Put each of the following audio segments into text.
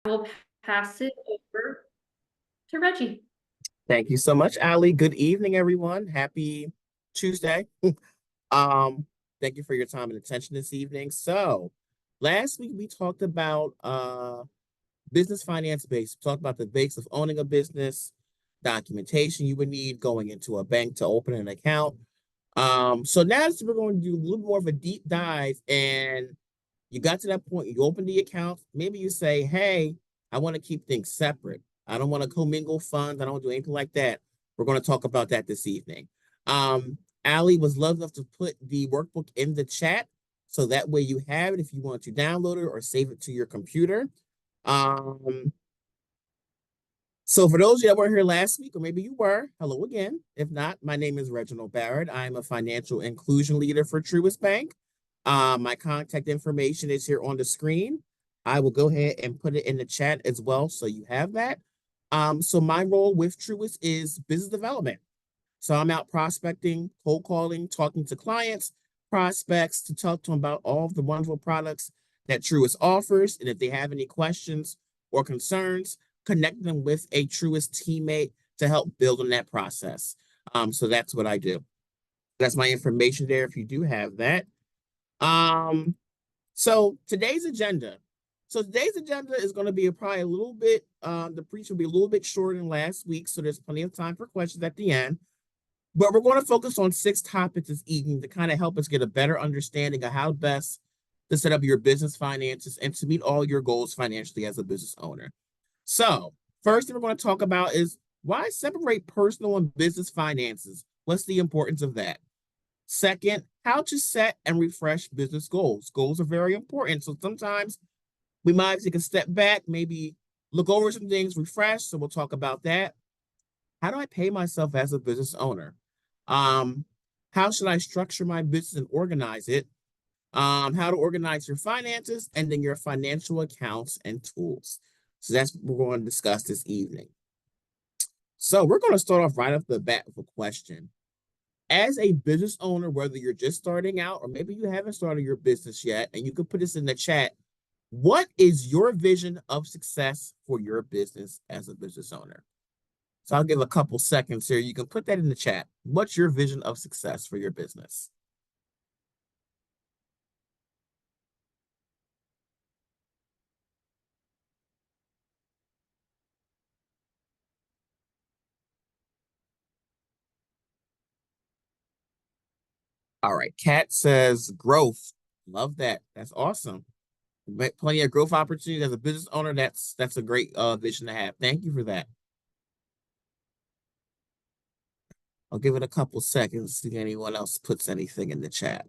Will pass it over to Reggie. Thank you so much, Ali. Good evening, everyone. Happy Tuesday. Um, Thank you for your time and attention this evening. So, last week we talked about business finance base. We talked about the base of owning a business, documentation you would need going into a bank to open an account. So now we're going to do a little more of a deep dive, and you got to that point, you open the account, maybe you say, hey, I want to keep things separate. I don't want to commingle funds. I don't do anything like that. We're going to talk about that this evening. Ali was lovely enough to put the workbook in the chat. So that way you have it if you want to download it or save it to your computer. Um, so for those of you that weren't here last week, or maybe you were, hello again. If not, my name is Reginald Barrett. I'm a financial inclusion leader for Truist Bank. My contact information is here on the screen. I will go ahead and put it in the chat as well, so you have that. So my role with Truist is business development. So I'm out prospecting, cold calling, talking to clients, prospects to talk to them about all of the wonderful products that Truist offers. And if they have any questions or concerns, connect them with a Truist teammate to help build on that process. So that's what I do. That's my information there if you do have that. Um, so today's agenda. So today's agenda is going to be probably a little bit, the preach will be a little bit shorter than last week. So there's plenty of time for questions at the end. But we're going to focus on 6 topics this evening to kind of help us get a better understanding of how best to set up your business finances and to meet all your goals financially as a business owner. So, first thing we're going to talk about is why separate personal and business finances? What's the importance of that? Second, how to set and refresh business goals. Goals are very important. So sometimes we might take a step back, maybe look over some things, refresh. So we'll talk about that. How do I pay myself as a business owner? Um, how should I structure my business and organize it? How to organize your finances, and then your financial accounts and tools. So that's what we're going to discuss this evening. So we're going to start off right off the bat with a question. As a business owner, whether you're just starting out or maybe you haven't started your business yet, and you can put this in the chat, what is your vision of success for your business as a business owner? So I'll give a couple seconds here. You can put that in the chat. What's your vision of success for your business? All right. Kat says growth. Love that. That's awesome. Plenty of growth opportunities as a business owner. That's a great vision to have. Thank you for that. I'll give it a couple seconds to see if anyone else puts anything in the chat.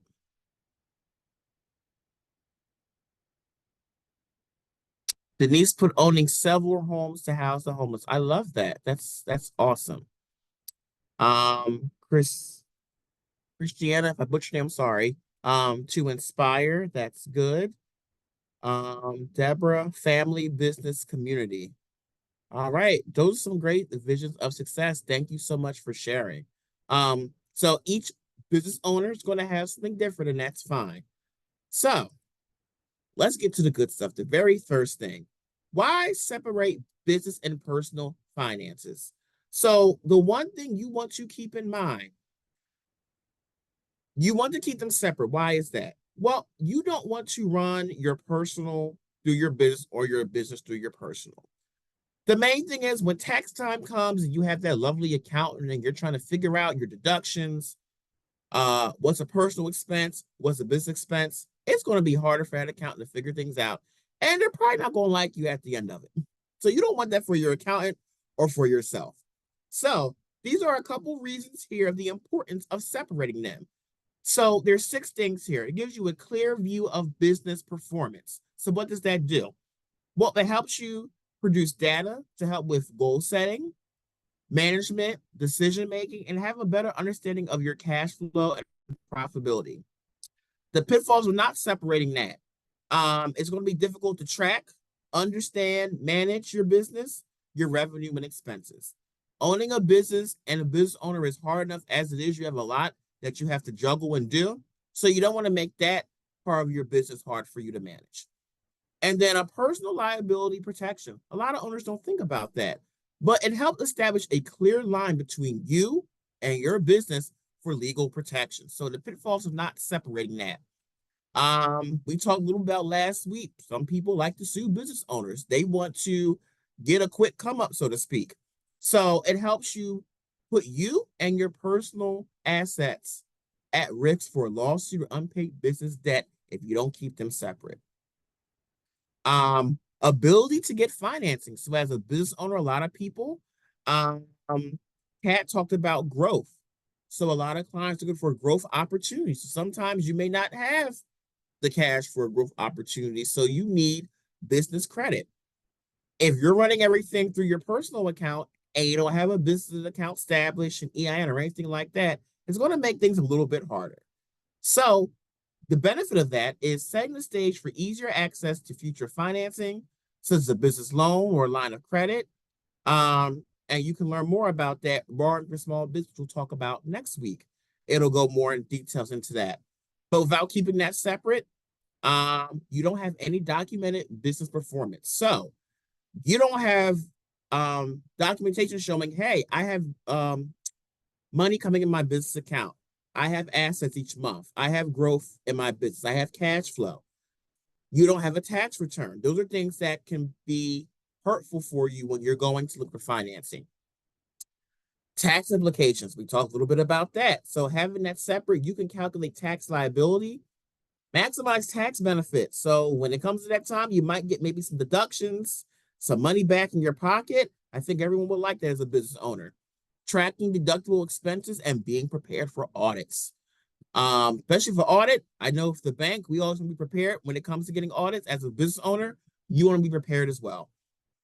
Denise put owning several homes to house the homeless. I love that. That's awesome. Christiana, if I butchered your name, I'm sorry. To inspire, that's good. Deborah, family, business, community. All right, those are some great visions of success. Thank you so much for sharing. So each business owner is going to have something different, and that's fine. So let's get to the good stuff. The very first thing, why separate business and personal finances? So the one thing you want to keep in mind, you want to keep them separate. Why is that? Well, you don't want to run your personal through your business or your business through your personal. The main thing is when tax time comes and you have that lovely accountant and you're trying to figure out your deductions, what's a personal expense, what's a business expense, it's going to be harder for that accountant to figure things out. And they're probably not going to like you at the end of it. So you don't want that for your accountant or for yourself. So these are a couple reasons here of the importance of separating them. So there's 6 things here. It gives you a clear view of business performance. So what does that do? Well, it helps you produce data to help with goal setting, management, decision making, and have a better understanding of your cash flow and profitability. The pitfalls are not separating that. It's going to be difficult to track, understand, manage your business, your revenue, and expenses. Owning a business and a business owner is hard enough as it is. You have a lot that you have to juggle and do. So you don't want to make that part of your business hard for you to manage. And then a personal liability protection. A lot of owners don't think about that, but it helps establish a clear line between you and your business for legal protection. So the pitfalls of not separating that. We talked a little about last week. Some people like to sue business owners. They want to get a quick come up, so to speak. So it helps you put you and your personal assets at risk for a lawsuit or unpaid business debt if you don't keep them separate. Ability to get financing. So as a business owner, a lot of people, um, Kat talked about growth. So a lot of clients are looking for growth opportunities. So sometimes you may not have the cash for a growth opportunity, so you need business credit. If you're running everything through your personal account and you don't have a business account established, an EIN or anything like that, it's going to make things a little bit harder. So the benefit of that is setting the stage for easier access to future financing, such as a business loan or a line of credit. And you can learn more about that. Borrowing for small business we'll talk about next week. It'll go more in details into that. But without keeping that separate, you don't have any documented business performance. So you don't have documentation showing, hey, I have money coming in my business account. I have assets each month. I have growth in my business. I have cash flow. You don't have a tax return. Those are things that can be hurtful for you when you're going to look for financing. Tax implications. We talked a little bit about that. So having that separate, you can calculate tax liability, maximize tax benefits. So when it comes to that time, you might get maybe some deductions, some money back in your pocket. I think everyone would like that as a business owner. Tracking deductible expenses and being prepared for audits. Especially for audit, I know for the bank, we always want to be prepared when it comes to getting audits. As a business owner, you want to be prepared as well.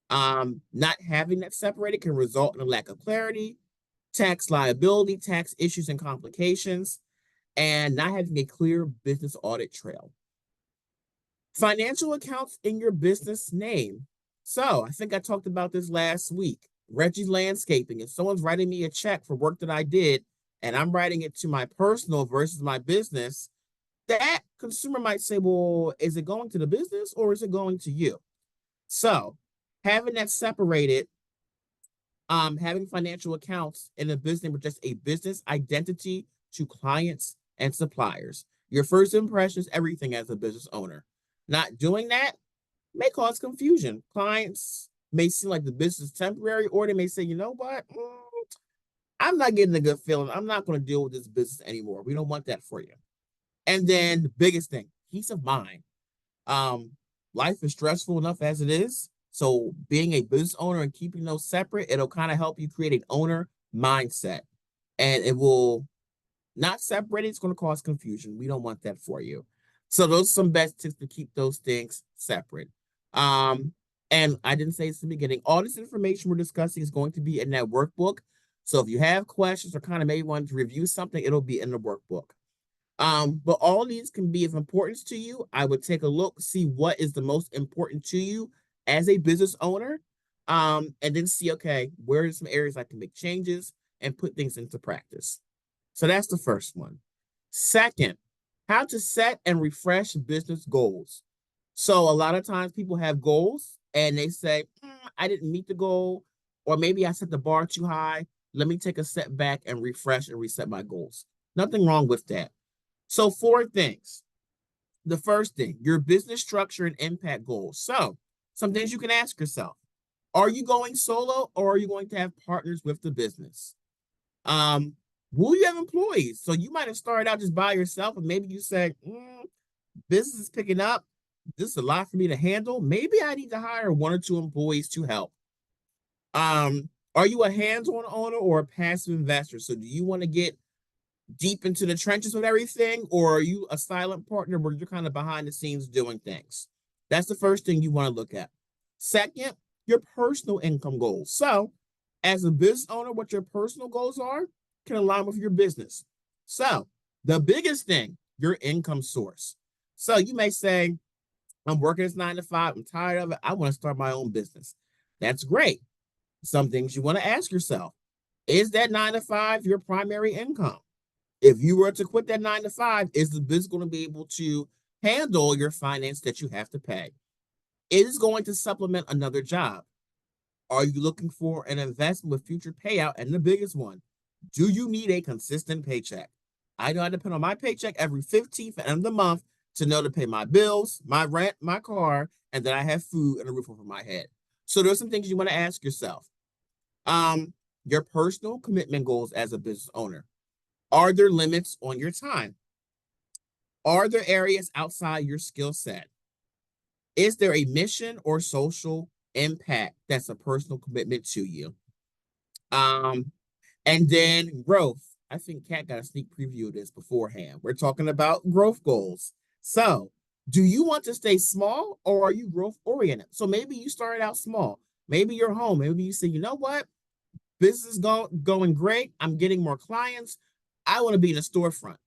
Not having that separated can result in a lack of clarity, tax liability, tax issues and complications, and not having a clear business audit trail. Financial accounts in your business name. So I think I talked about this last week. Reggie Landscaping. If someone's writing me a check for work that I did, and I'm writing it to my personal versus my business, that consumer might say, well, is it going to the business or is it going to you? So having that separated, having financial accounts in a business with just a business identity to clients and suppliers. Your first impression is everything as a business owner. Not doing that may cause confusion. Clients may seem like the business is temporary, or they may say, you know what? I'm not getting a good feeling. I'm not going to deal with this business anymore. We don't want that for you. And then the biggest thing, peace of mind. Life is stressful enough as it is. So being a business owner and keeping those separate, it'll kind of help you create an owner mindset. And it will not separate it. It's going to cause confusion. We don't want that for you. So those are some best tips to keep those things separate. And I didn't say this in the beginning, all this information we're discussing is going to be in that workbook. So if you have questions or kind of maybe want to review something, it'll be in the workbook. But all these can be of importance to you. I would take a look, see what is the most important to you as a business owner, and then see, okay, where are some areas I can make changes and put things into practice. So that's the first one. Second, how to set and refresh business goals. So a lot of times people have goals and they say, I didn't meet the goal, or maybe I set the bar too high. Let me take a step back and refresh and reset my goals. Nothing wrong with that. So 4 things. The first thing, your business structure and impact goals. So some things you can ask yourself. Are you going solo or are you going to have partners with the business? Will you have employees? So you might have started out just by yourself and maybe you say, business is picking up. This is a lot for me to handle. Maybe I need to hire 1 or 2 employees to help. Are you a hands-on owner or a passive investor? So do you want to get deep into the trenches with everything, or are you a silent partner where you're kind of behind the scenes doing things? That's the first thing you want to look at. Second, your personal income goals. So as a business owner, what your personal goals are can align with your business. So the biggest thing, your income source. So you may say, I'm working this 9 to 5. I'm tired of it. I want to start my own business. That's great. Some things you want to ask yourself. Is that 9 to 5 your primary income? If you were to quit that 9 to 5, is the business going to be able to handle your finance that you have to pay? It is going to supplement another job. Are you looking for an investment with future payout? And the biggest one, do you need a consistent paycheck? I know I depend on my paycheck every 15th end of the month to know to pay my bills, my rent, my car, and that I have food and a roof over my head. So there's some things you want to ask yourself. Um, your personal commitment goals as a business owner. Are there limits on your time? Are there areas outside your skill set? Is there a mission or social impact that's a personal commitment to you? Um, and then growth. I think Kat got a sneak preview of this beforehand. We're talking about growth goals. So, do you want to stay small or are you growth oriented? So maybe you started out small. Maybe you're home. Maybe you say, you know what? Business is going great. I'm getting more clients. I want to be in a storefront.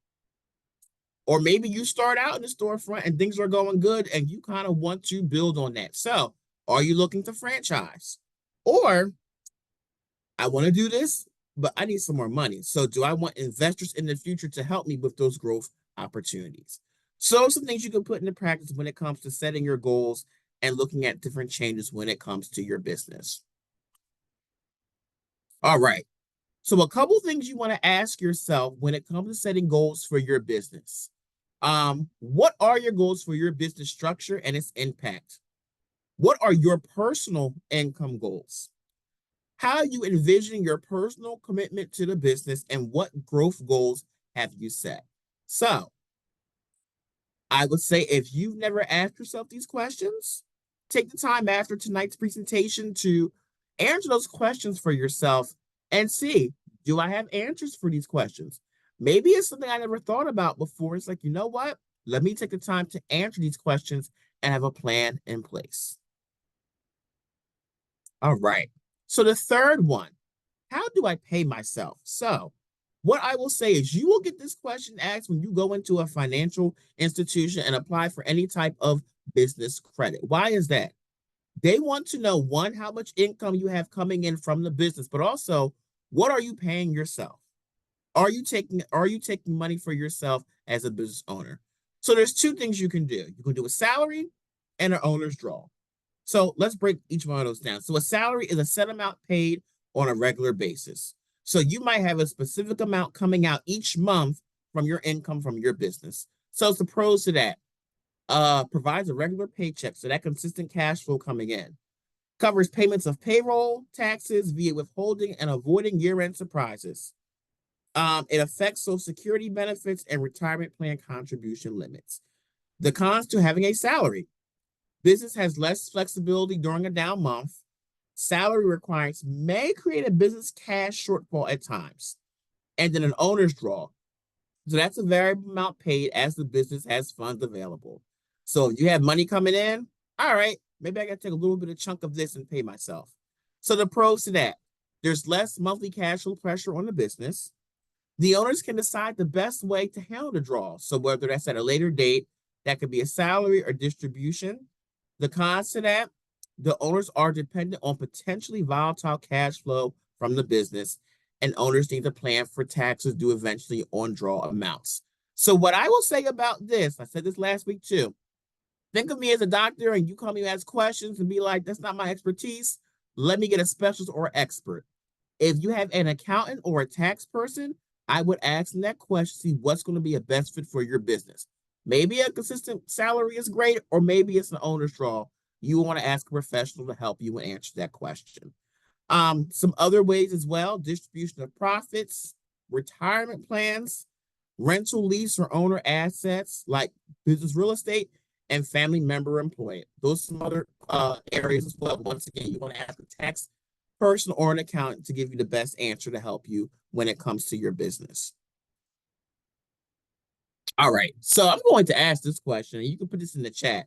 Or maybe you start out in the storefront and things are going good and you kind of want to build on that. So, are you looking to franchise? Or I want to do this, but I need some more money. So, do I want investors in the future to help me with those growth opportunities? So, some things you can put into practice when it comes to setting your goals and looking at different changes when it comes to your business. All right. So, a couple things you want to ask yourself when it comes to setting goals for your business. What are your goals for your business structure and its impact? What are your personal income goals? How you envision your personal commitment to the business and what growth goals have you set? So, I would say if you've never asked yourself these questions, take the time after tonight's presentation to answer those questions for yourself and see, do I have answers for these questions? Maybe it's something I never thought about before. It's like, you know what? Let me take the time to answer these questions and have a plan in place. All right. So the third one, how do I pay myself? So what I will say is you will get this question asked when you go into a financial institution and apply for any type of business credit. Why is that? They want to know, one, how much income you have coming in from the business, but also what are you paying yourself? Are you taking money for yourself as a business owner? So there's two things you can do. You can do a salary and an owner's draw. So let's break each one of those down. So a salary is a set amount paid on a regular basis. So you might have a specific amount coming out each month from your income from your business. So it's the pros to that. Provides a regular paycheck, so that consistent cash flow coming in. Covers payments of payroll, taxes via withholding and avoiding year-end surprises. It affects Social Security benefits and retirement plan contribution limits. The cons to having a salary. Business has less flexibility during a down month. Salary requirements may create a business cash shortfall at times. And then an owner's draw. So that's a variable amount paid as the business has funds available. So if you have money coming in, all right, maybe I got to take a little bit of chunk of this and pay myself. So the pros to that, there's less monthly cash flow pressure on the business. The owners can decide the best way to handle the draw. So whether that's at a later date, that could be a salary or distribution. The cons to that, the owners are dependent on potentially volatile cash flow from the business, and owners need to plan for taxes due eventually on draw amounts. So what I will say about this, I said this last week too, think of me as a doctor and you come me ask questions and be like, that's not my expertise. Let me get a specialist or expert. If you have an accountant or a tax person, I would ask them that question, see what's going to be a best fit for your business. Maybe a consistent salary is great, or maybe it's an owner's draw. You want to ask a professional to help you and answer that question. Some other ways as well, distribution of profits, retirement plans, rental lease or owner assets like business real estate, and family member employment. Those are some other areas as well. Once again, you want to ask a tax person or an accountant to give you the best answer to help you when it comes to your business. All right, so I'm going to ask this question, and you can put this in the chat.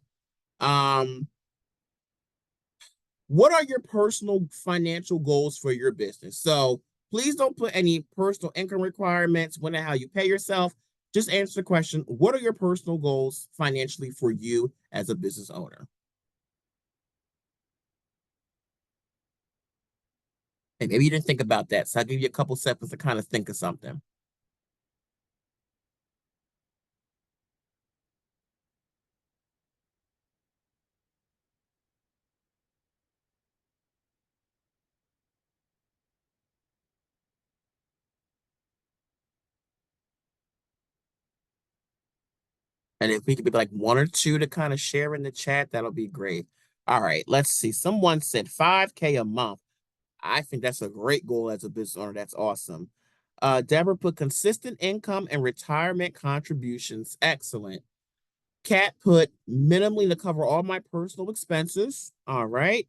What are your personal financial goals for your business? So please don't put any personal income requirements, when and how you pay yourself. Just answer the question, what are your personal goals financially for you as a business owner? And maybe you didn't think about that, so I'll give you a couple seconds to kind of think of something. And if we could be like one or two to kind of share in the chat, that'll be great. All right, let's see. Someone said 5K a month. I think that's a great goal as a business owner. That's awesome. Deborah put consistent income and retirement contributions. Excellent. Kat put minimally to cover all my personal expenses. All right.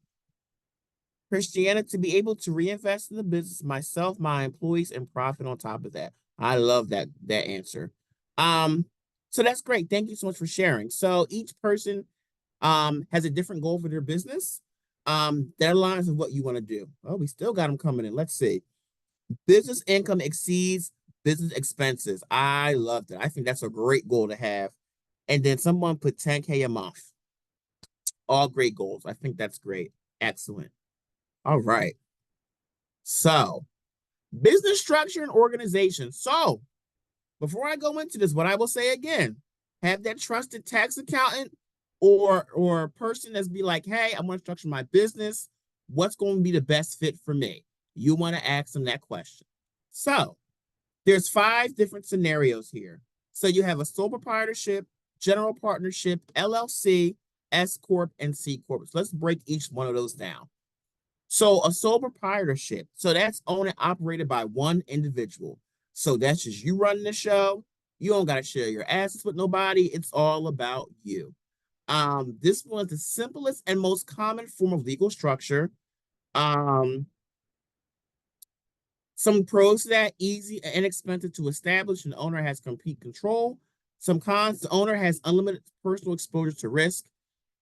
Christiana to be able to reinvest in the business, myself, my employees, and profit on top of that. I love that answer. So that's great. Thank you so much for sharing. So each person has a different goal for their business. That aligns with what you want to do. Oh, we still got them coming in. Let's see. Business income exceeds business expenses. I love that. I think that's a great goal to have. And then someone put 10K a month. All great goals. I think that's great. Excellent. All right. So, business structure and organization. So, before I go into this, what I will say again, have that trusted tax accountant or person that's be like, hey, I want to structure my business. What's going to be the best fit for me? You want to ask them that question. So, there's 5 different scenarios here. So you have a sole proprietorship, general partnership, LLC, S Corp, and C Corp. So let's break each one of those down. So a sole proprietorship, so that's owned and operated by one individual. So that's just you running the show. You don't got to share your assets with nobody. It's all about you. This was the simplest and most common form of legal structure. Some pros to that: easy and inexpensive to establish, and the owner has complete control. Some cons: the owner has unlimited personal exposure to risk.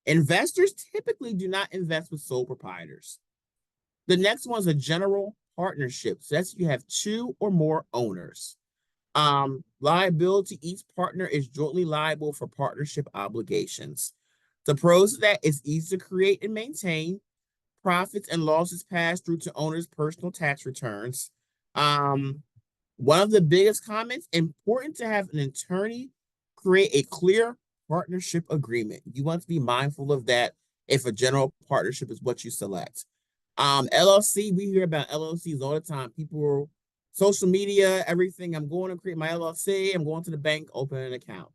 Investors typically do not invest with sole proprietors. The next one is a general partnership. So that's you have 2 or more owners. Liability: each partner is jointly liable for partnership obligations. The pros of that is easy to create and maintain. Profits and losses pass through to owners' personal tax returns. One of the biggest comments: important to have an attorney create a clear partnership agreement. You want to be mindful of that if a general partnership is what you select. LLC, we hear about LLCs all the time. People, social media, everything. I'm going to create my LLC. I'm going to the bank, open an account.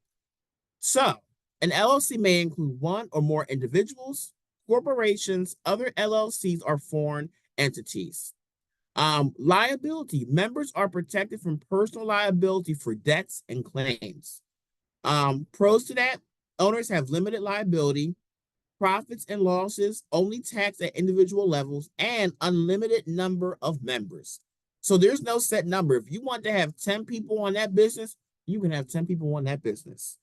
So an LLC may include one or more individuals, corporations, other LLCs, or foreign entities. Liability: members are protected from personal liability for debts and claims. Pros to that: owners have limited liability, profits and losses only taxed at individual levels, and unlimited number of members. So there's no set number. If you want to have 10 people on that business, you can have 10 people on that business.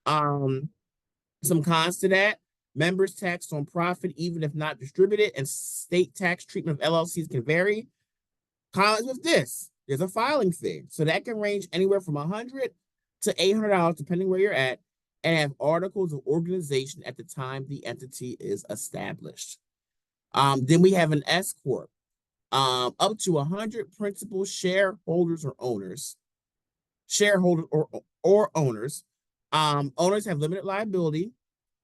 Some cons to that: members taxed on profit even if not distributed, and state tax treatment of LLCs can vary. Cons with this: there's a filing fee. So that can range anywhere from $100 to $800, depending where you're at, and have articles of organization at the time the entity is established. Then we have an S Corp. Up to 100 principal shareholders or owners. Shareholders or owners. Owners have limited liability.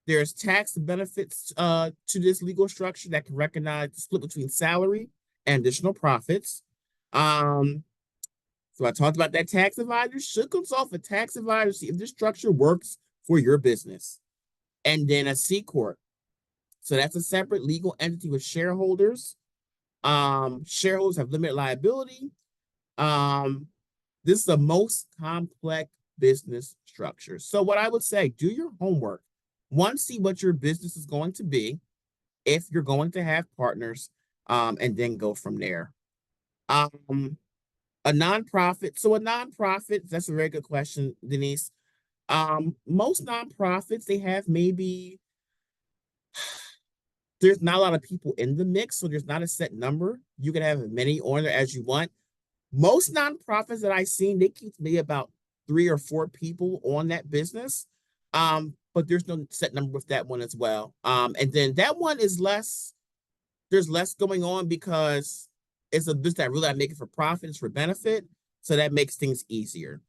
There's tax benefits to this legal structure that can recognize the split between salary and additional profits. So I talked about that. Tax advisors should consult with tax advisors to see if this structure works for your business. And then a C Corp. So that's a separate legal entity with shareholders. Shareholders have limited liability. This is the most complex business structure. So what I would say: do your homework. One, see what your business is going to be, if you're going to have partners, and then go from there. A nonprofit. So a nonprofit, that's a very good question, Denise. Most nonprofits, they have maybe, there's not a lot of people in the mix, so there's not a set number. You can have as many on there as you want. Most nonprofits that I've seen, they keep maybe about 3 or 4 people on that business. But there's no set number with that one as well. And then that one is less, there's less going on because it's a business that really not making for profit, it's for benefit. So that makes things easier.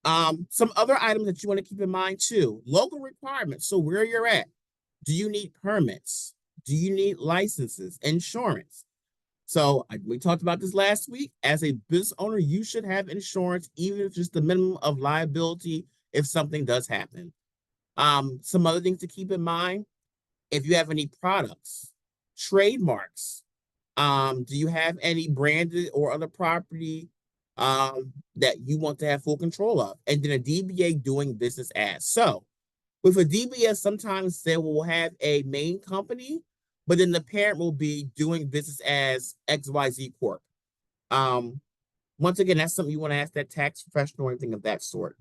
Some other items that you want to keep in mind too: local requirements. So where you're at, do you need permits? Do you need licenses, insurance? So we talked about this last week. As a business owner, you should have insurance, even if just the minimum of liability if something does happen. Some other things to keep in mind, if you have any products, trademarks, do you have any branded or other property that you want to have full control of? And then a DBA doing business as. So with a DBA, sometimes they will have a main company, but then the parent will be doing business as XYZ Corp. Um, Once again, that's something you want to ask that tax professional or anything of that sort.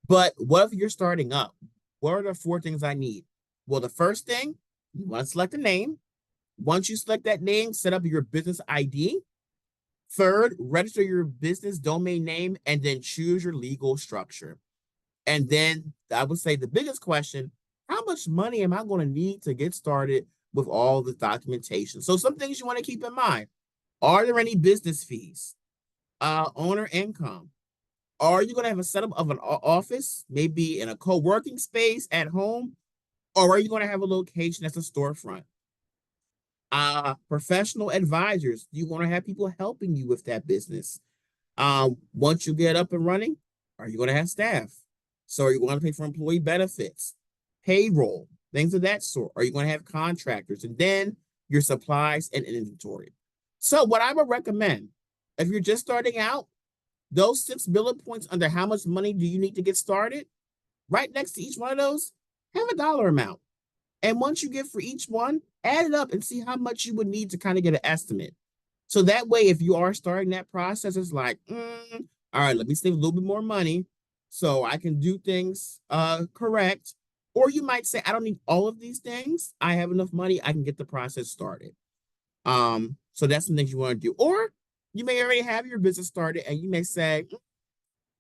But what if you're starting up? What are the 4 things I need? Well, the first thing, you want to select a name. Once you select that name, set up your business ID. Third, register your business domain name and then choose your legal structure. And then I would say the biggest question, how much money am I going to need to get started with all the documentation? So some things you want to keep in mind. Are there any business fees? Owner income? Are you going to have a setup of an office, maybe in a co-working space at home? Or are you going to have a location that's a storefront? Professional advisors. You want to have people helping you with that business. Once you get up and running, are you going to have staff? So are you going to pay for employee benefits, payroll, things of that sort? Are you going to have contractors? And then your supplies and inventory. So what I would recommend, if you're just starting out, those 6 bullet points under how much money do you need to get started, right next to each one of those, have a dollar amount. And once you get for each one, add it up and see how much you would need to kind of get an estimate. So that way, if you are starting that process, it's like, all right, let me save a little bit more money so I can do things correct. Or you might say, I don't need all of these things. I have enough money. I can get the process started. So that's some things you want to do. Or you may already have your business started and you may say,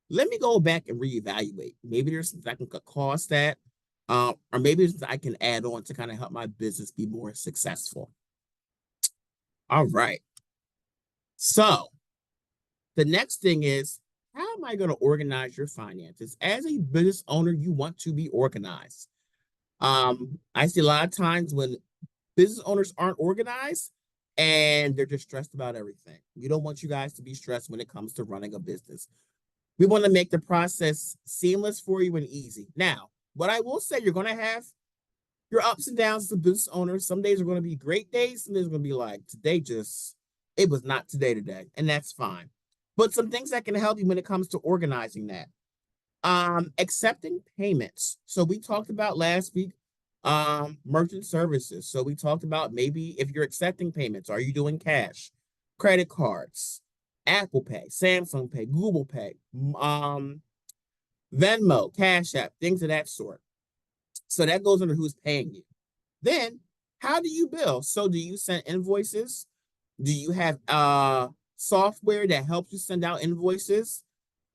let me go back and reevaluate. Maybe there's something I can cut costs at, or maybe there's something I can add on to kind of help my business be more successful. All right. So the next thing is, how am I going to organize your finances? As a business owner, you want to be organized. I see a lot of times when business owners aren't organized and they're just stressed about everything. We don't want you guys to be stressed when it comes to running a business. We want to make the process seamless for you and easy. Now, what I will say, you're going to have your ups and downs as a business owner. Some days are going to be great days. Some days are going to be like, it was not today, and that's fine. But some things that can help you when it comes to organizing that. Accepting payments. So we talked about last week, merchant services. So we talked about maybe if you're accepting payments, are you doing cash, credit cards, Apple Pay, Samsung Pay, Google Pay, Venmo, Cash App, things of that sort. So that goes under who's paying you. Then, how do you bill? So do you send invoices? Do you have software that helps you send out invoices?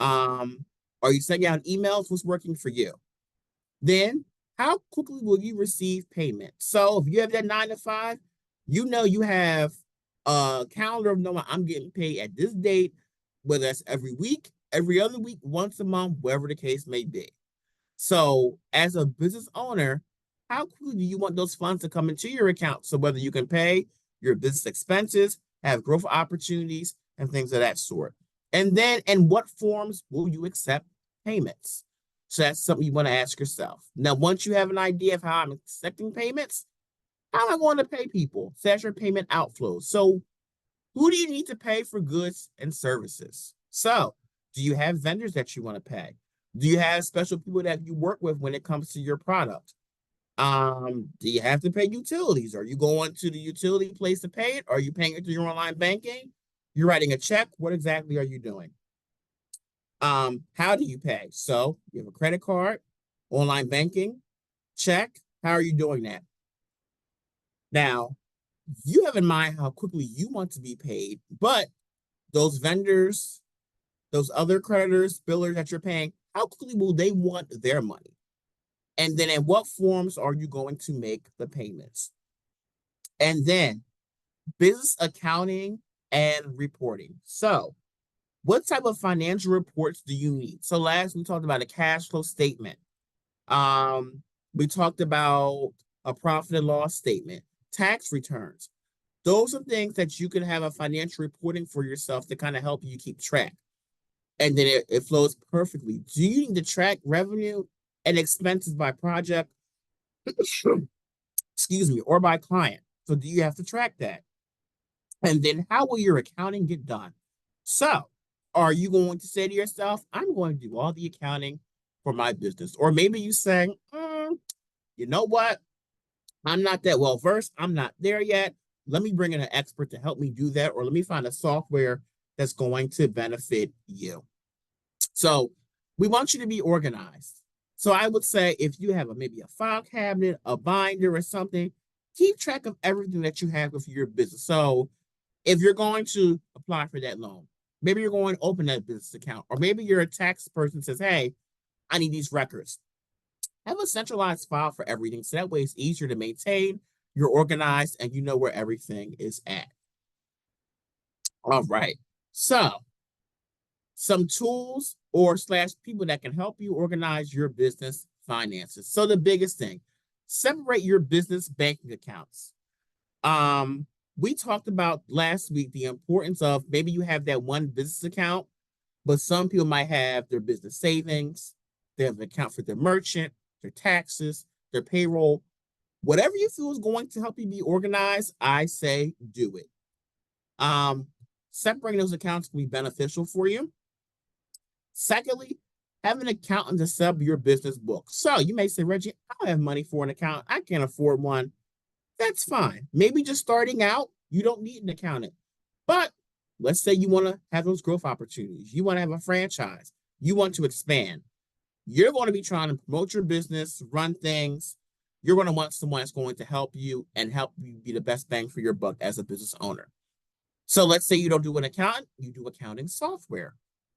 Are you sending out emails? What's working for you? Then, how quickly will you receive payment? So if you have that 9 to 5, you know you have a calendar of knowing I'm getting paid at this date, whether that's every week, every other week, once a month, whatever the case may be. So as a business owner, how quickly do you want those funds to come into your account? So whether you can pay your business expenses, have growth opportunities, and things of that sort. And then, in what forms will you accept payments? So that's something you want to ask yourself. Now, once you have an idea of how I'm accepting payments, how am I going to pay people? So that's your payment outflows. So who do you need to pay for goods and services? So do you have vendors that you want to pay? Do you have special people that you work with when it comes to your product? Do you have to pay utilities? Are you going to the utility place to pay it? Are you paying it through your online banking? You're writing a check? What exactly are you doing? How do you pay? So you have a credit card, online banking, check. How are you doing that? Now, you have in mind how quickly you want to be paid, but those vendors, those other creditors, billers that you're paying, how quickly will they want their money? And then in what forms are you going to make the payments? And then business accounting and reporting. So what type of financial reports do you need? So last we talked about a cash flow statement. We talked about a profit and loss statement, tax returns. Those are things that you can have a financial reporting for yourself to kind of help you keep track. and then it flows perfectly. Do you need to track revenue and expenses by project, excuse me, or by client? So do you have to track that? And then how will your accounting get done? So are you going to say to yourself, I'm going to do all the accounting for my business? Or maybe you say, you know what? I'm not that well versed. I'm not there yet. Let me bring in an expert to help me do that, or let me find a software that's going to benefit you. So we want you to be organized. So I would say if you have maybe a file cabinet, a binder, or something, keep track of everything that you have with your business. So if you're going to apply for that loan, maybe you're going to open that business account, or maybe you're a tax person says, hey, I need these records. Have a centralized file for everything. So that way it's easier to maintain, you're organized, and you know where everything is at. All right. So some tools or slash people that can help you organize your business finances. So the biggest thing, separate your business banking accounts. We talked about last week the importance of maybe you have that one business account, but some people might have their business savings, they have an account for their merchant, their taxes, their payroll. Whatever you feel is going to help you be organized, I say do it. Separating those accounts can be beneficial for you. Secondly, have an accountant to set up your business book. So you may say, Reggie, I don't have money for an account. I can't afford one. That's fine. Maybe just starting out, you don't need an accountant. But let's say you want to have those growth opportunities. You want to have a franchise. You want to expand. You're going to be trying to promote your business, run things. You're going to want someone that's going to help you and help you be the best bang for your buck as a business owner. So let's say you don't do an accountant, you do accounting software.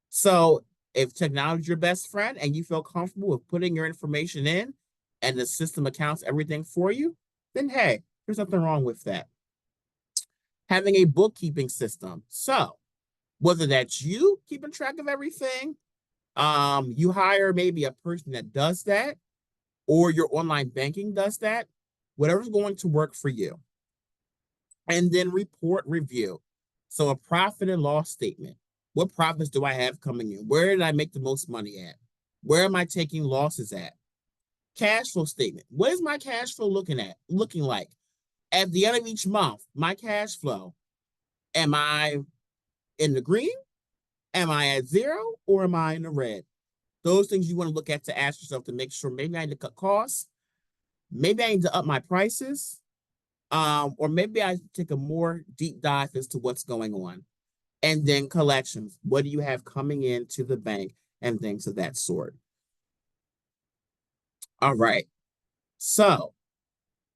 So if technology is your best friend and you feel comfortable with putting your information in and the system accounts everything for you, then hey, there's nothing wrong with that. Having a bookkeeping system. So whether that's you keeping track of everything, you hire maybe a person that does that, or your online banking does that, whatever's going to work for you. And then report review. So a profit and loss statement. What profits do I have coming in? Where did I make the most money at? Where am I taking losses at? Cash flow statement. What is my cash flow looking like? At the end of each month, my cash flow, am I in the green? Am I at zero? Or am I in the red? Those things you want to look at to ask yourself to make sure maybe I need to cut costs. Maybe I need to up my prices. Or maybe I take a more deep dive as to what's going on. And then collections. What do you have coming into the bank and things of that sort? All right. So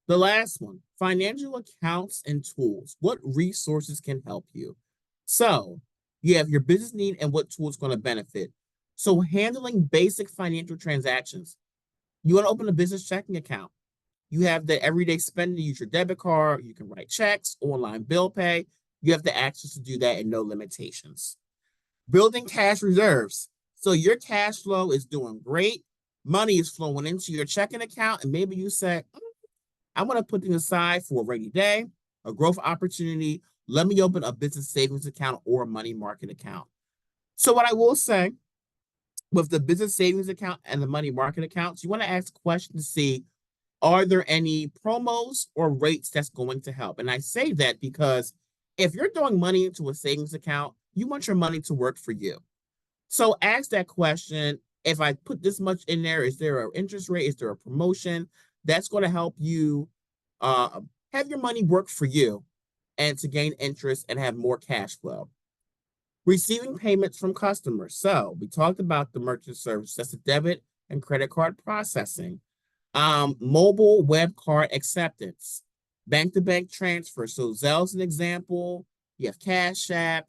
the last one, financial accounts and tools. What resources can help you? So you have your business need and what tool is going to benefit. So handling basic financial transactions. You want to open a business checking account. You have the everyday spending, use your debit card. You can write checks, online bill pay. You have the access to do that and no limitations. Building cash reserves. So your cash flow is doing great. Money is flowing into your checking account. And maybe you say, I want to put things aside for a rainy day, a growth opportunity. Let me open a business savings account or a money market account. So what I will say with the business savings account and the money market accounts, you want to ask questions to see, are there any promos or rates that's going to help? And I say that because if you're throwing money into a savings account, you want your money to work for you. So ask that question. If I put this much in there, is there an interest rate? Is there a promotion? That's going to help you have your money work for you and to gain interest and have more cash flow. Receiving payments from customers. So we talked about the merchant service. That's the debit and credit card processing. Mobile web card acceptance, bank-to-bank transfer. So Zelle's an example. You have Cash App,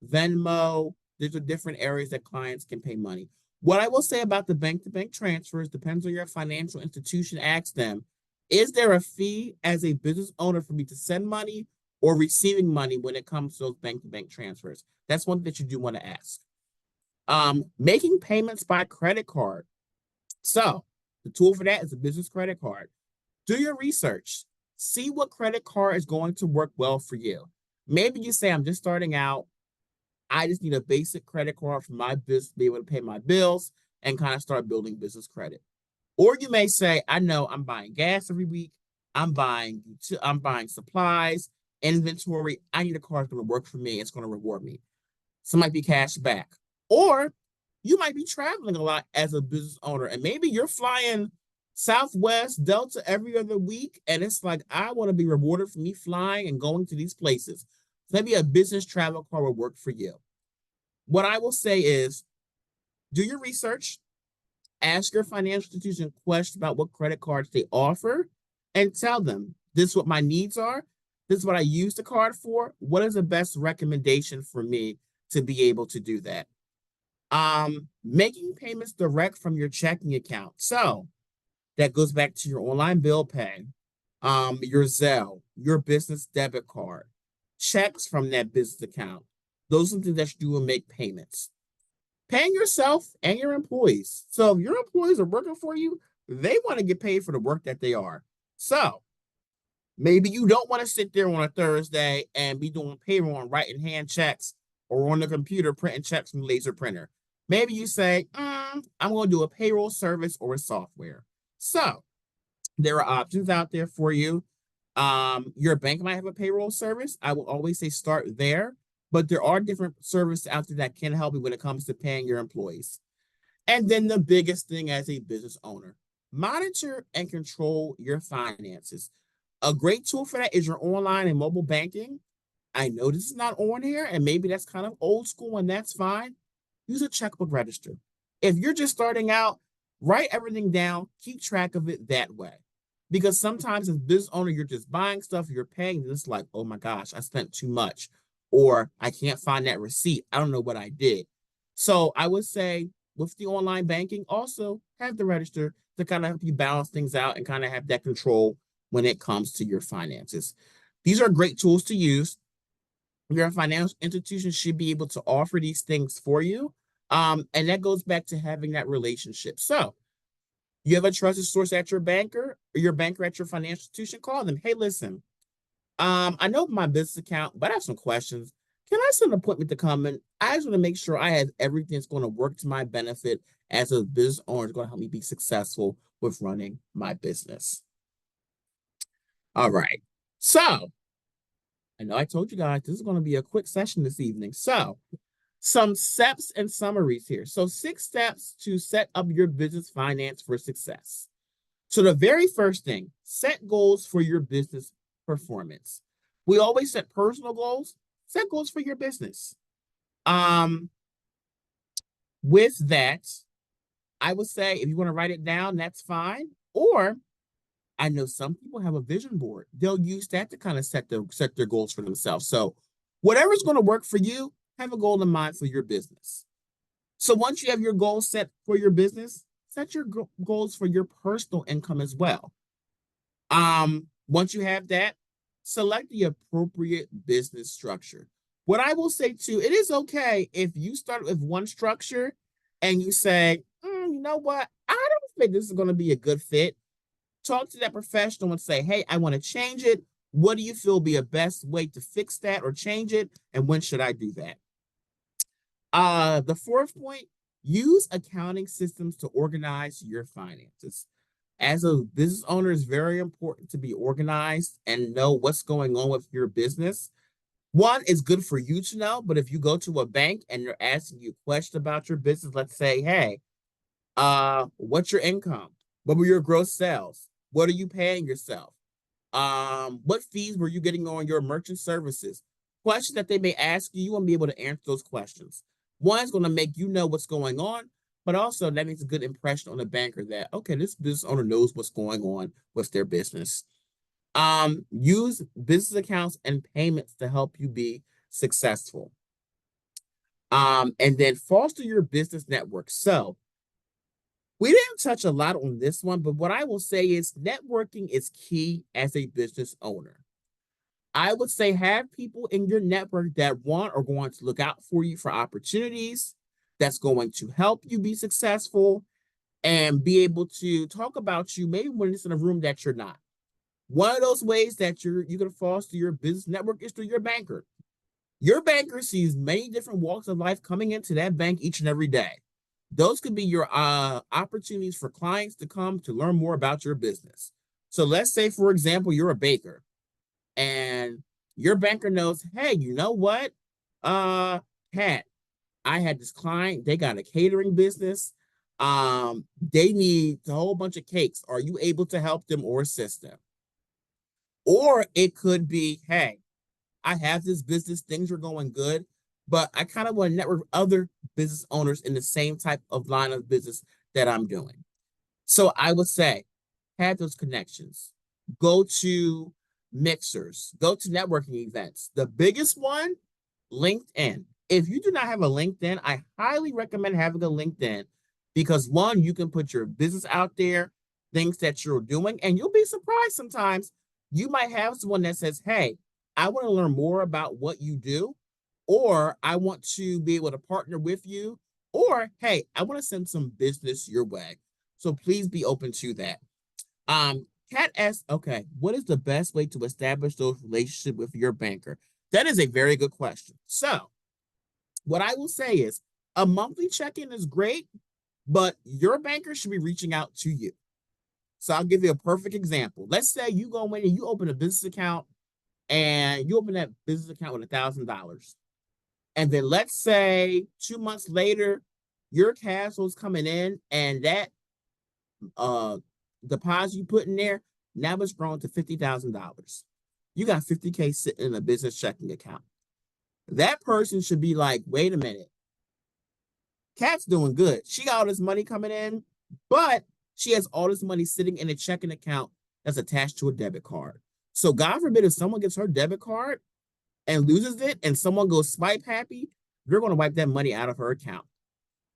Venmo. These are different areas that clients can pay money. What I will say about the bank-to-bank transfers depends on your financial institution. Ask them, is there a fee as a business owner for me to send money or receiving money when it comes to those bank-to-bank transfers? That's one that you do want to ask. Making payments by credit card. So the tool for that is a business credit card. Do your research. See what credit card is going to work well for you. Maybe you say, I'm just starting out. I just need a basic credit card for my business to be able to pay my bills and kind of start building business credit. Or you may say, I know I'm buying gas every week. I'm buying supplies, inventory. I need a card that's going to work for me. It's going to reward me. So it might be cash back. Or you might be traveling a lot as a business owner, and maybe you're flying Southwest, Delta every other week, and it's like, I want to be rewarded for me flying and going to these places. Maybe a business travel card will work for you. What I will say is, do your research, ask your financial institution questions about what credit cards they offer, and tell them, this is what my needs are. This is what I use the card for. What is the best recommendation for me to be able to do that? Making payments direct from your checking account. So that goes back to your online bill pay, your Zelle, your business debit card, checks from that business account. Those are things that you do and make payments. Paying yourself and your employees. So if your employees are working for you, they want to get paid for the work that they are. So maybe you don't want to sit there on a Thursday and be doing payroll and writing hand checks or on the computer printing checks from the laser printer. Maybe you say, I'm going to do a payroll service or a software. So there are options out there for you. Your bank might have a payroll service. I will always say start there, but there are different services out there that can help you when it comes to paying your employees. And then the biggest thing as a business owner, monitor and control your finances. A great tool for that is your online and mobile banking. I know this is not on here, and maybe that's kind of old school, and that's fine. Use a checkbook register. If you're just starting out, write everything down, keep track of it that way. Because sometimes as a business owner, you're just buying stuff, you're paying, and it's like, oh my gosh, I spent too much, or I can't find that receipt. I don't know what I did. So I would say with the online banking, also have the register to kind of help you balance things out and kind of have that control when it comes to your finances. These are great tools to use. Your financial institution should be able to offer these things for you. And that goes back to having that relationship. So you have a trusted source at your banker or your banker at your financial institution, call them. Hey, listen, I know my business account, but I have some questions. Can I set an appointment to come in? I just want to make sure I have everything that's going to work to my benefit as a business owner. It's going to help me be successful with running my business. All right. So I know I told you guys this is going to be a quick session this evening. So some steps and summaries here. So 6 steps to set up your business finance for success. So the very first thing, set goals for your business performance. We always set personal goals, set goals for your business. With that, I would say if you want to write it down, that's fine. Or I know some people have a vision board. They'll use that to kind of set their goals for themselves. So whatever's going to work for you, have a goal in mind for your business. So once you have your goals set for your business, set your goals for your personal income as well. Once you have that, select the appropriate business structure. What I will say too, it is okay if you start with one structure and you say, you know what, I don't think this is going to be a good fit. Talk to that professional and say, hey, I want to change it. What do you feel be a best way to fix that or change it? And when should I do that? The 4th point, use accounting systems to organize your finances. As a business owner, it's very important to be organized and know what's going on with your business. One, it's good for you to know, but if you go to a bank and they're asking you a question about your business, let's say, hey, what's your income? What were your gross sales? What are you paying yourself? What fees were you getting on your merchant services? Questions that they may ask you, you want to be able to answer those questions. One is going to make you know what's going on, but also that makes a good impression on the banker that, okay, this business owner knows what's going on with their business. Use business accounts and payments to help you be successful. And then foster your business network. So we didn't touch a lot on this one, but what I will say is networking is key as a business owner. I would say have people in your network that are going to look out for you for opportunities, that's going to help you be successful and be able to talk about you maybe when it's in a room that you're not. One of those ways that you're going to foster your business network is through your banker. Your banker sees many different walks of life coming into that bank each and every day. Those could be your opportunities for clients to come to learn more about your business. So let's say, for example, you're a baker and your banker knows, hey, you know what? Pat, I had this client, they got a catering business. They need a whole bunch of cakes. Are you able to help them or assist them? Or it could be, hey, I have this business, things are going good, but I kind of want to network with other business owners in the same type of line of business that I'm doing. So I would say, have those connections. Go to mixers, go to networking events. The biggest one, LinkedIn. If you do not have a LinkedIn, I highly recommend having a LinkedIn because one, you can put your business out there, things that you're doing, and you'll be surprised sometimes. You might have someone that says, hey, I want to learn more about what you do, or I want to be able to partner with you, or hey, I want to send some business your way. So please be open to that. Kat asks, okay, what is the best way to establish those relationships with your banker? That is a very good question. So, what I will say is a monthly check-in is great, but your banker should be reaching out to you. So, I'll give you a perfect example. Let's say you go in and you open a business account and you open that business account with $1,000. And then let's say 2 months later, your cash flow's coming in and that uh deposit you put in there, now it's grown to $50,000. You got 50K sitting in a business checking account. That person should be like, wait a minute, Kat's doing good. She got all this money coming in, but she has all this money sitting in a checking account that's attached to a debit card. So God forbid if someone gets her debit card and loses it and someone goes swipe happy, they're going to wipe that money out of her account.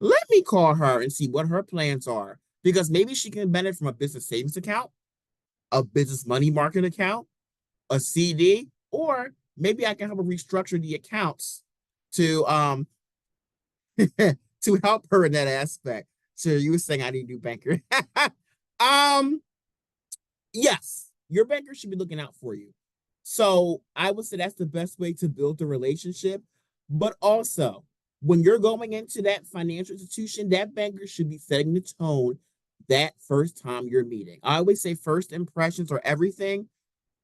Let me call her and see what her plans are because maybe she can benefit from a business savings account, a business money market account, a CD, or maybe I can help her restructure the accounts to to help her in that aspect. So you were saying I need a new banker. um, yes, your banker should be looking out for you. So I would say that's the best way to build a relationship. But also, when you're going into that financial institution, that banker should be setting the tone that first time you're meeting. I always say first impressions are everything.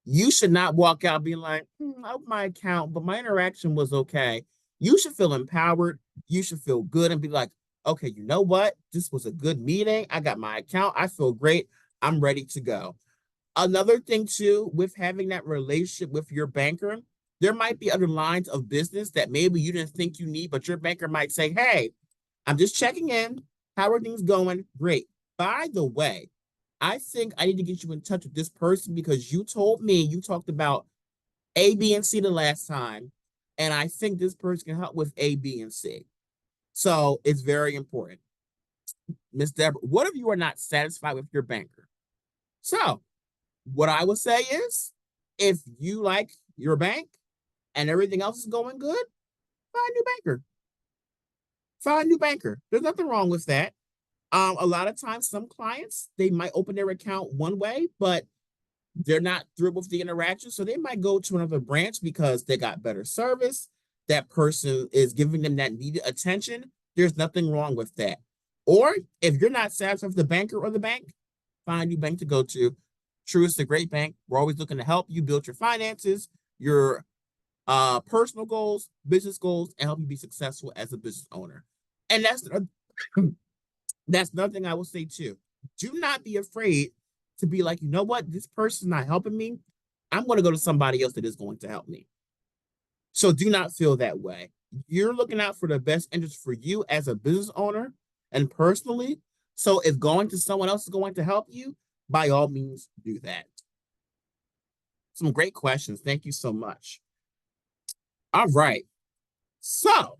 You should not walk out being like, I opened my account, but my interaction was okay. You should feel empowered. You should feel good and be like, okay, you know what? This was a good meeting. I got my account. I feel great. I'm ready to go. Another thing, too, with having that relationship with your banker, there might be other lines of business that maybe you didn't think you need, but your banker might say, hey, I'm just checking in. How are things going? Great. By the way, I think I need to get you in touch with this person because you told me you talked about A, B, and C the last time. And I think this person can help with A, B, and C. So it's very important. Miss Deborah, what if you are not satisfied with your banker? So what I would say is if you like your bank and everything else is going good, find a new banker. Find a new banker. There's nothing wrong with that. A lot of times, some clients they might open their account one way, but they're not thrilled with the interaction, so they might go to another branch because they got better service. That person is giving them that needed attention. There's nothing wrong with that. Or if you're not satisfied with the banker or the bank, find a new bank to go to. Truist is a great bank. We're always looking to help you build your finances, your personal goals, business goals, and help you be successful as a business owner. And that's another thing I will say too. Do not be afraid to be like, you know what, this person's not helping me. I'm going to go to somebody else that is going to help me. So do not feel that way. You're looking out for the best interest for you as a business owner and personally. So if going to someone else is going to help you, by all means, do that. Some great questions. Thank you so much. All right. So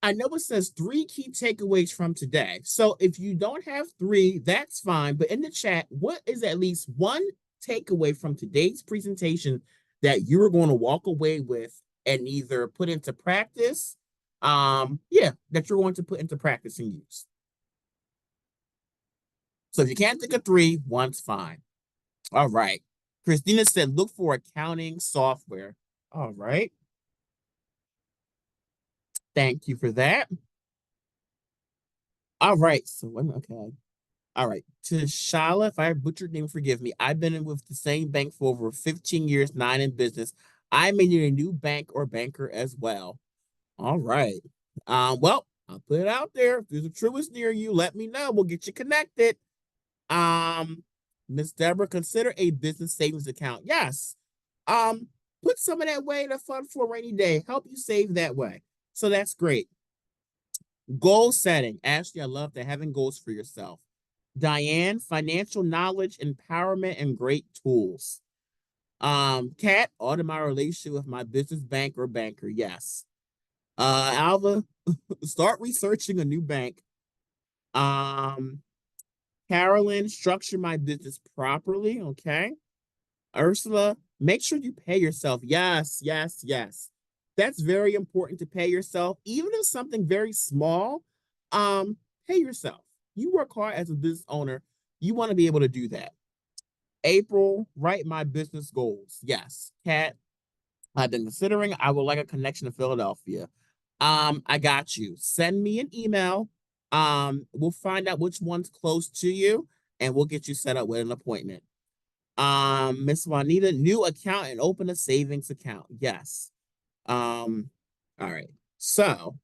I know it says 3 key takeaways from today. So if you don't have 3, that's fine. But in the chat, what is at least one takeaway from today's presentation that you're going to walk away with and either put into practice? That you're going to put into practice and use. So if you can't think of 3, one's fine. All right. Christina said, look for accounting software. All right. Thank you for that. All right. So, okay. All right. To Shala, if I butchered your name, forgive me. I've been in with the same bank for over 15 years, 9 in business. I may need a new bank or banker as well. All right. Well, I'll put it out there. If there's a Truist near you, let me know. We'll get you connected. Um, Miss Deborah, consider a business savings account. Yes. Um, put some of that way in a fund for a rainy day. Help you save that way. So that's great. Goal setting. Ashley, I love that, having goals for yourself. Diane, financial knowledge, empowerment, and great tools. Kat, audit my relationship with my business bank or banker. Yes. Alva, start researching a new bank. Um, Carolyn, structure my business properly. Okay. Ursula, make sure you pay yourself. Yes, yes, yes. That's very important to pay yourself, even if something very small. Um, Pay yourself. You work hard as a business owner. You want to be able to do that. April, write my business goals. Yes. Kat, I've been considering I would like a connection to Philadelphia. I got you. Send me an email. We'll find out which one's close to you, and we'll get you set up with an appointment. Miss Juanita, new account and open a savings account. Yes. All right. So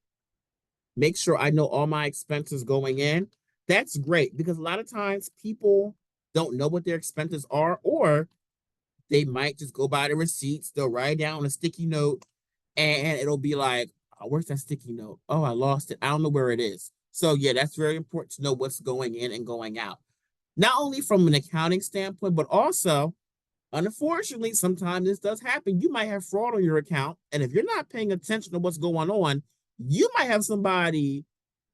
make sure I know all my expenses going in. That's great because a lot of times people don't know what their expenses are, or they might just go by the receipts. They'll write down on a sticky note and it'll be like, oh, where's that sticky note? Oh, I lost it. I don't know where it is. So, yeah, that's very important to know what's going in and going out. Not only from an accounting standpoint, but also, unfortunately, sometimes this does happen. You might have fraud on your account. And if you're not paying attention to what's going on, you might have somebody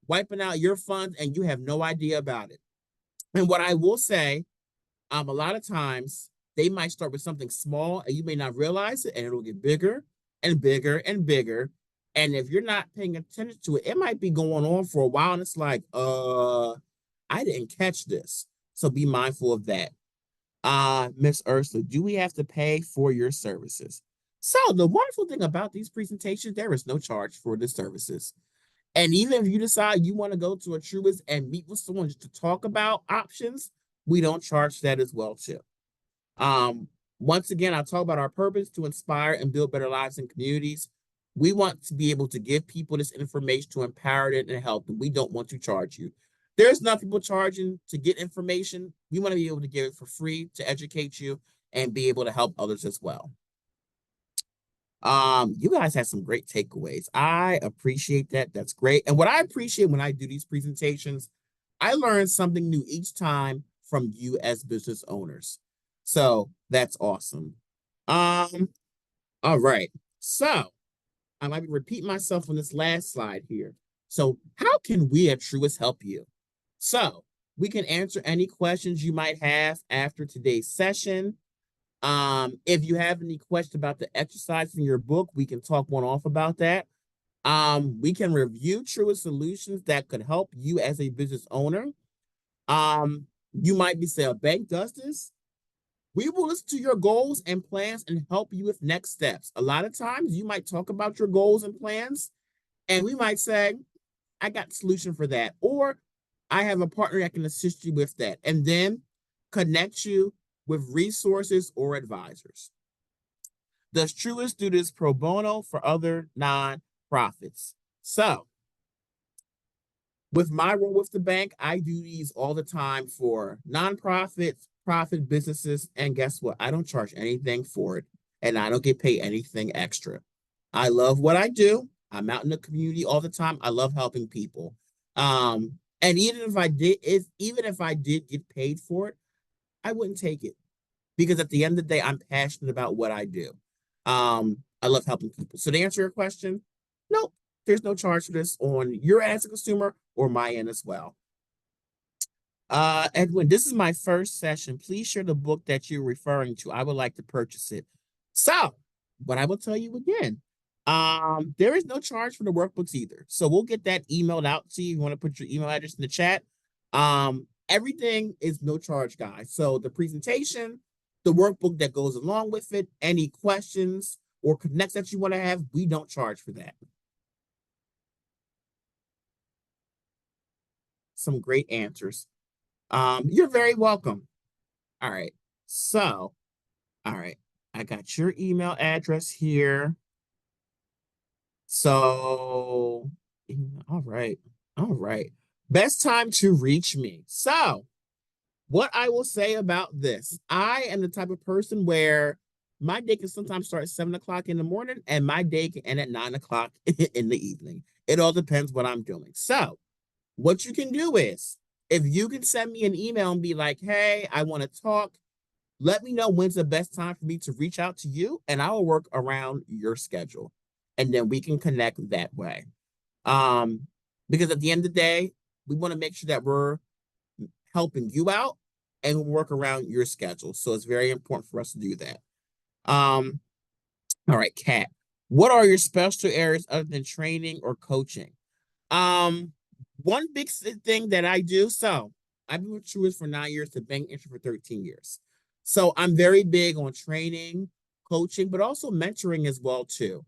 wiping out your funds and you have no idea about it. And what I will say, a lot of times they might start with something small and you may not realize it, and it'll get bigger and bigger and bigger. And if you're not paying attention to it, it might be going on for a while and it's like, I didn't catch this. So be mindful of that. Miss Ursula, do we have to pay for your services? So the wonderful thing about these presentations, there is no charge for the services. And even if you decide you want to go to a Truist and meet with someone just to talk about options, we don't charge that as well too. Um, Once again, I talk about our purpose to inspire and build better lives and communities. We want to be able to give people this information to empower them and help them. We don't want to charge you. There's not people charging to get information. We want to be able to give it for free to educate you and be able to help others as well. You guys had some great takeaways. I appreciate that. That's great. And what I appreciate when I do these presentations, I learn something new each time from you as business owners. So that's awesome. All right. So I might be repeating myself on this last slide here. So how can we at Truist help you? So we can answer any questions you might have after today's session. If you have any questions about the exercise in your book, we can talk one off about that. We can review Truist solutions that could help you as a business owner. You might be saying, a bank does this. We will listen to your goals and plans and help you with next steps. A lot of times you might talk about your goals and plans, and we might say, I got the solution for that, or I have a partner that can assist you with that, and then connect you with resources or advisors. Does Truist do this pro bono for other nonprofits? So, with my role with the bank, I do these all the time for nonprofits, profit businesses, and guess what? I don't charge anything for it, and I don't get paid anything extra. I love what I do. I'm out in the community all the time. I love helping people. And even if I did get paid for it, I wouldn't take it because at the end of the day, I'm passionate about what I do. I love helping people. So to answer your question, nope, there's no charge for this on your end as a consumer or my end as well. Edwin, this is my first session. Please share the book that you're referring to. I would like to purchase it. So, what I will tell you again, there is no charge for the workbooks either. So we'll get that emailed out to you. You want to put your email address in the chat. Everything is no charge, guys. So the presentation, the workbook that goes along with it, any questions, or connects that you want to have, we don't charge for that. Some great answers. You're very welcome. All right. So, all right. I got your email address here. So, all right. All right. Best time to reach me. So, what I will say about this, I am the type of person where my day can sometimes start at 7 o'clock in the morning and my day can end at 9 o'clock in the evening. It all depends what I'm doing. So, what you can do is if you can send me an email and be like, hey, I want to talk, let me know when's the best time for me to reach out to you, and I will work around your schedule. And then we can connect that way. Um, because at the end of the day, we want to make sure that we're helping you out and work around your schedule. So it's very important for us to do that. Um, all right, Kat, what are your special areas other than training or coaching? Um, One big thing that I do, so I've been with Truist for 9 years, the bank entry for 13 years. So I'm very big on training, coaching, but also mentoring as well too.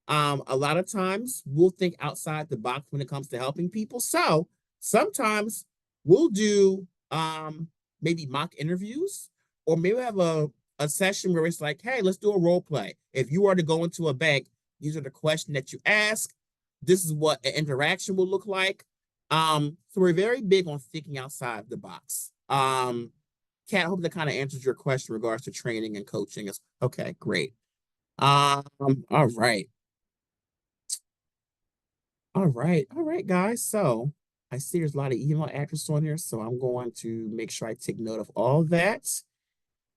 A lot of times we'll think outside the box when it comes to helping people. So sometimes we'll do maybe mock interviews, or maybe have a session where it's like, hey, let's do a role play. If you are to go into a bank, these are the questions that you ask. This is what an interaction will look like. So we're very big on thinking outside the box. Kat, I hope that kind of answers your question in regards to training and coaching. Okay, great. All right. All right, guys. So I see there's a lot of email addresses on here, so I'm going to make sure I take note of all that.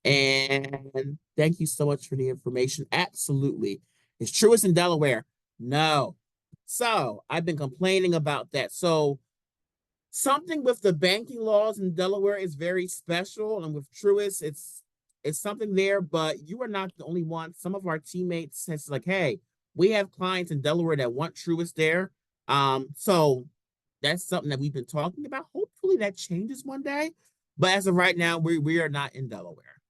And thank you so much for the information. Absolutely. Is Truist in Delaware? No. So I've been complaining about that. So something with the banking laws in Delaware is very special, and with Truist, it's something there. But you are not the only one. Some of our teammates says like, "Hey, we have clients in Delaware that want Truist there." So that's something that we've been talking about. Hopefully, that changes one day. But as of right now, we are not in Delaware.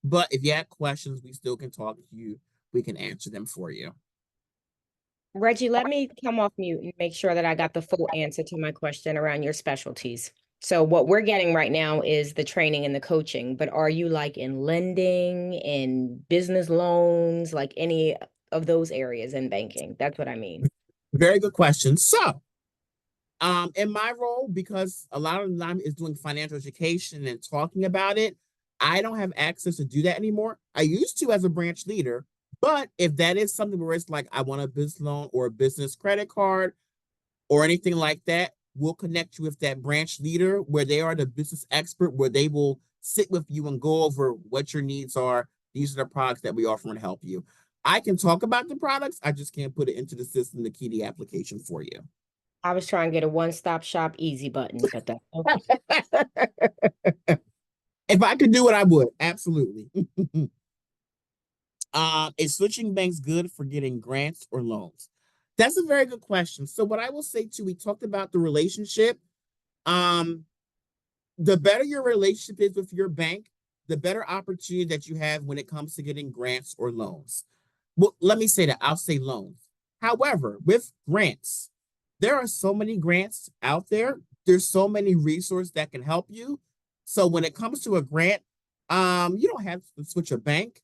But if you have questions, we still can talk to you. We can answer them for you. Reggie, let me come off mute and make sure that I got the full answer to my question around your specialties. So what we're getting right now is the training and the coaching, but are you like in lending, in business loans, like any of those areas in banking? That's what I mean. Very good question. So, in my role, because a lot of the time is doing financial education and talking about it, I don't have access to do that anymore. I used to as a branch leader, but if that is something where it's like I want a business loan or a business credit card or anything like that, we'll connect you with that branch leader where they are the business expert, where they will sit with you and go over what your needs are. These are the products that we offer and help you. I can talk about the products, I just can't put it into the system to key the application for you. I was trying to get a one-stop shop easy button, but that's okay. If I could do it, I would. Absolutely. Is switching banks good for getting grants or loans? That's a very good question. So what I will say too, we talked about the relationship. The better your relationship is with your bank, the better opportunity that you have when it comes to getting grants or loans. Well, let me say that. I'll say loans. However, with grants, there are so many grants out there. There's so many resources that can help you. So when it comes to a grant, you don't have to switch a bank.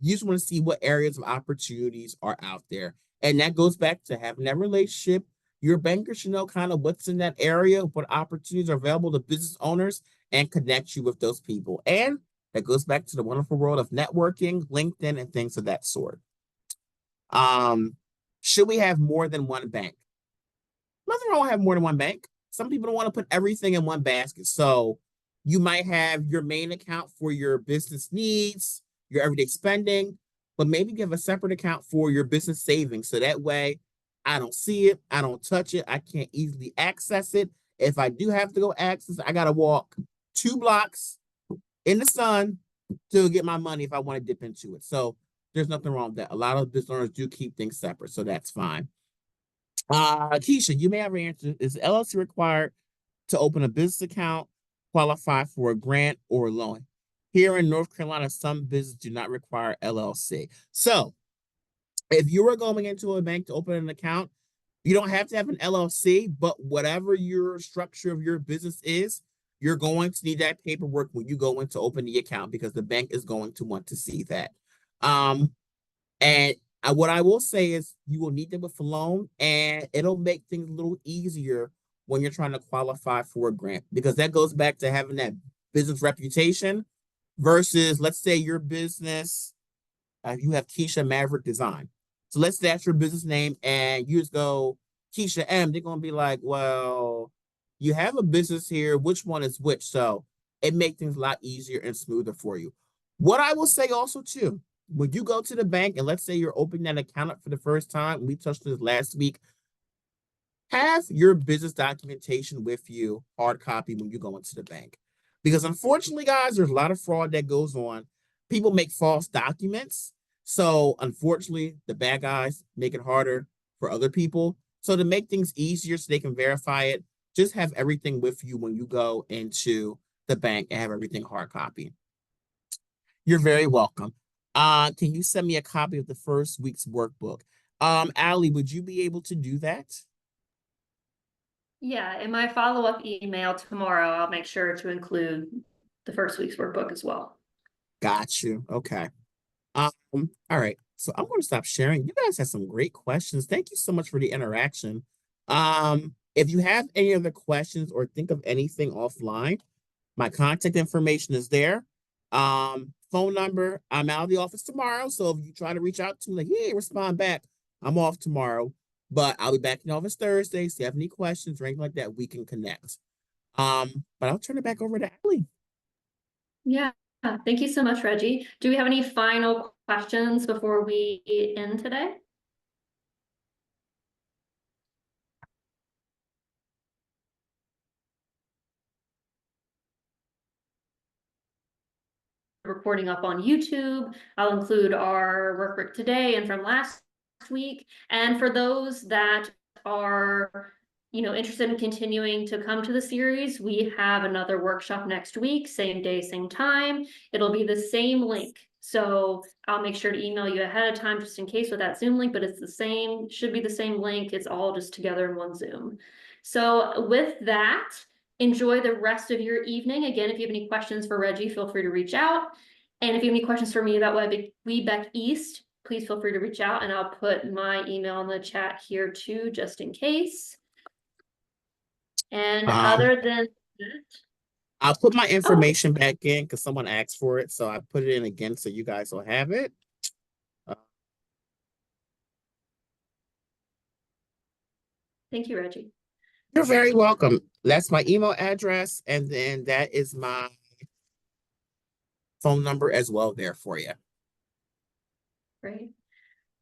You just want to see what areas of opportunities are out there. And that goes back to having that relationship. Your banker should know kind of what's in that area, what opportunities are available to business owners, and connect you with those people. And that goes back to the wonderful world of networking, LinkedIn, and things of that sort. Should we have more than one bank? Nothing wrong with having more than one bank. Some people don't want to put everything in one basket. So you might have your main account for your business needs, your everyday spending, but maybe give a separate account for your business savings. So that way I don't see it, I don't touch it, I can't easily access it. If I do have to go access it, I got to walk 2 blocks in the sun to get my money if I want to dip into it. So there's nothing wrong with that. A lot of business owners do keep things separate, so that's fine. Keisha, you may have answered. Is LLC required to open a business account, qualify for a grant or a loan? Here in North Carolina, some businesses do not require LLC. So if you are going into a bank to open an account, you don't have to have an LLC, but whatever your structure of your business is, you're going to need that paperwork when you go in to open the account because the bank is going to want to see that. And what I will say is you will need them with a loan, and it'll make things a little easier when you're trying to qualify for a grant, because that goes back to having that business reputation versus, let's say your business, you have Keisha Maverick Design. So let's say that's your business name and you just go Keisha M. They're going to be like, well, you have a business here. Which one is which? So it makes things a lot easier and smoother for you. What I will say also too, when you go to the bank and let's say you're opening that account up for the first time, we touched on this last week, have your business documentation with you, hard copy, when you go into the bank. Because unfortunately, guys, there's a lot of fraud that goes on. People make false documents. So unfortunately, the bad guys make it harder for other people. So to make things easier so they can verify it, just have everything with you when you go into the bank and have everything hard copy. You're very welcome. Can you send me a copy of the first week's workbook? Allie, would you be able to do that? Yeah, in my follow-up email tomorrow, I'll make sure to include the first week's workbook as well. Got you. Okay. All right. So I'm going to stop sharing. You guys had some great questions. Thank you so much for the interaction. If you have any other questions or think of anything offline, my contact information is there. Phone number, I'm out of the office tomorrow. So if you try to reach out to me, like, hey, respond back, I'm off tomorrow, but I'll be back in the office Thursday. So if you have any questions or anything like that, we can connect. But I'll turn it back over to Allie. Yeah, thank you so much, Reggie. Do we have any final questions before we end today? Recording up on YouTube. I'll include our workbook today and from last week. And for those that are, interested in continuing to come to the series, we have another workshop next week, same day, same time. It'll be the same link. So I'll make sure to email you ahead of time just in case with that Zoom link, but it's the same, should be the same link. It's all just together in one Zoom. So with that, enjoy the rest of your evening. Again, if you have any questions for Reggie, feel free to reach out. And if you have any questions for me about WeBEC East, please feel free to reach out, and I'll put my email in the chat here too, just in case. And other than that, I'll put my information back in because someone asked for it. So I put it in again so you guys will have it. Thank you, Reggie. You're very welcome. That's my email address, and then that is my phone number as well there for you. Great.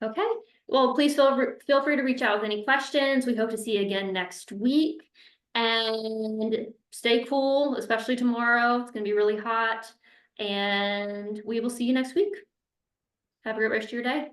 Okay. Well, please feel free to reach out with any questions. We hope to see you again next week. And stay cool, especially tomorrow. It's going to be really hot. And we will see you next week. Have a great rest of your day.